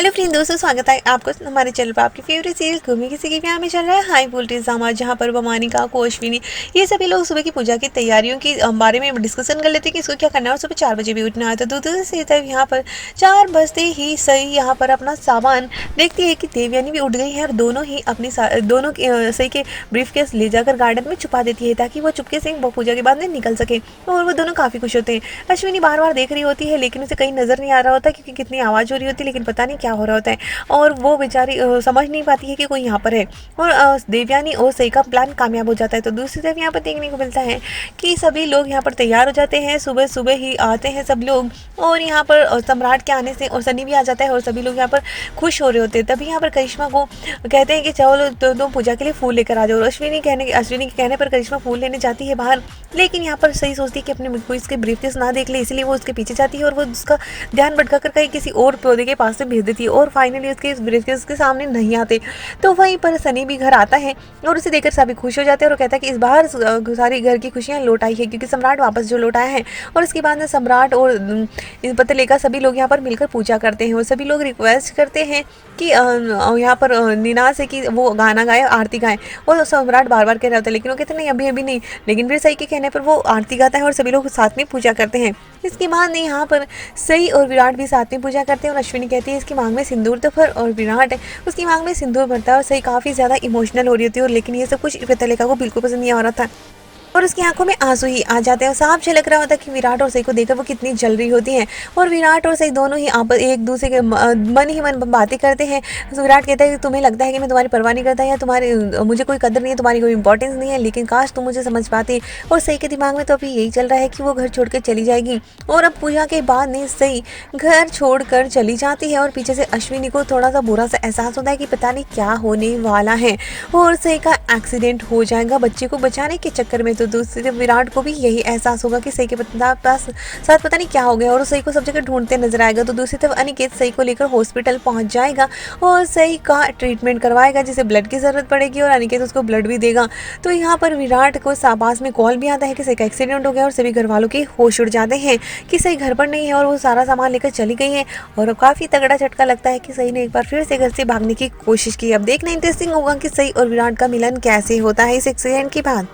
Hello friend दोस्तों, स्वागत है आपको हमारे चैनल पर। आपकी फेवरेट सीरियल घूमी किसी की प्यार में चल रहा है हाई वोल्टेज ड्रामा, जहां पर वमानिका को अश्विनी ये सभी लोग सुबह की पूजा की तैयारियों की बारे में डिस्कशन कर लेते हैं कि इसको क्या करना है और सुबह 4 बजे भी उठना है। तो दूसरी तरफ यहाँ पर 4 बजते ही सही यहाँ पर अपना सामान देखती है कि देवयानी भी उठ गई है और दोनों ही अपनी सही के ब्रीफ केस ले जाकर गार्डन में छुपा देती है ताकि वो चुपके से पूजा के बाद नहीं निकल सके। और वो दोनों काफ़ी खुश होते हैं। अश्विनी बार बार देख रही होती है लेकिन उसे कहीं नज़र नहीं आ रहा होता क्योंकि कितनी आवाज़ हो रही होती है, लेकिन पता नहीं क्या हो रहा होता है और वो बेचारी समझ नहीं पाती है कि कोई यहाँ पर है। और देवयानी और सही का प्लान कामयाब हो जाता है। तो दूसरी तरफ यहाँ पर देखने को मिलता है कि सभी लोग यहाँ पर तैयार हो जाते हैं। सुबह सुबह ही आते हैं सब लोग और यहाँ पर सम्राट के आने से और सनी भी आ जाता है और सभी लोग यहाँ पर खुश हो रहे होते हैं। तभी यहाँ पर करिश्मा को कहते हैं कि चलो तुम पूजा के लिए फूल लेकर आ जाओ। और अश्विनी के कहने पर करिश्मा फूल लेने जाती है बाहर, लेकिन यहाँ पर सही सोचती है कि अपने कोई इसके ब्रीफकेस ना देख ले, इसलिए वो उसके पीछे जाती है और वो उसका ध्यान भटका कर कहीं किसी और पौधे के पास से भेज देती है और फाइनली उसके ब्रीफकेस के सामने नहीं आते। तो वहीं पर सनी भी घर आता है और उसे देखकर सभी खुश हो जाते हैं और कहता है कि इस बार सारी घर की खुशियाँ लौट आई है क्योंकि सम्राट वापस जो लौट आया है। और इसके बाद में सम्राट और इस पत्र लेकर सभी लोग यहाँ पर मिलकर पूजा करते हैं और सभी लोग रिक्वेस्ट करते हैं कि यहाँ पर नीना से कि वो गाना गाए, आरती गाए। और सम्राट बार बार कह रहा होता है लेकिन वो कहते नहीं अभी नहीं, लेकिन फिर सही के कहने पर वो आरती गाता है और सभी लोग साथ में पूजा करते हैं। इसके बाद में यहाँ पर सही और विराट भी साथ में पूजा करते हैं और अश्विनी कहती है इसकी मांग में सिंदूर तो भर, और विराट उसकी मांग में सिंदूर भरता है और सही काफ़ी ज़्यादा इमोशनल हो रही होती है। और लेकिन ये सब कुछ पतलिका को बिल्कुल पसंद नहीं आ रहा था और उसकी आंखों में आंसू ही आ जाते हैं और साफ झलक रहा होता है कि विराट और सही को देखकर वो कितनी जल रही होती हैं। और विराट और सही दोनों ही एक दूसरे के मन ही मन बातें करते हैं। तो विराट कहता है कि तुम्हें लगता है कि मैं तुम्हारी परवाह नहीं करता या तुम्हारी मुझे कोई कदर नहीं है, तुम्हारी कोई इंपॉर्टेंस नहीं है, लेकिन काश तुम मुझे समझ पाती। और सही के दिमाग में तो अभी यही चल रहा है कि वो घर छोड़ कर चली जाएगी। और अब पूजा के बाद नहीं सही घर छोड़ कर चली जाती है और पीछे से अश्विनी को थोड़ा सा बुरा सा एहसास होता है कि पता नहीं क्या होने वाला है और सही का एक्सीडेंट हो जाएगा बच्चे को बचाने के चक्कर में। तो दूसरी तरफ विराट को भी यही एहसास होगा कि सही के पास साथ पता नहीं क्या हो गया और सही को सब जगह ढूंढते नजर आएगा। तो दूसरी तरफ अनिकेत सही को लेकर हॉस्पिटल पहुंच जाएगा और सही का ट्रीटमेंट करवाएगा जिसे ब्लड की जरूरत पड़ेगी और अनिकेत उसको ब्लड भी देगा। तो यहाँ पर विराट को पास में कॉल भी आता है कि सही का एक्सीडेंट हो गया और सभी घर वालों के होश उड़ जाते हैं कि सही घर पर नहीं है और वो सारा सामान लेकर चली गई है। और काफी तगड़ा झटका लगता है कि सही ने एक बार फिर से घर से भागने की कोशिश की। अब देखना इंटरेस्टिंग होगा कि सही और विराट का मिलन कैसे होता है इस एक्सीडेंट के बाद।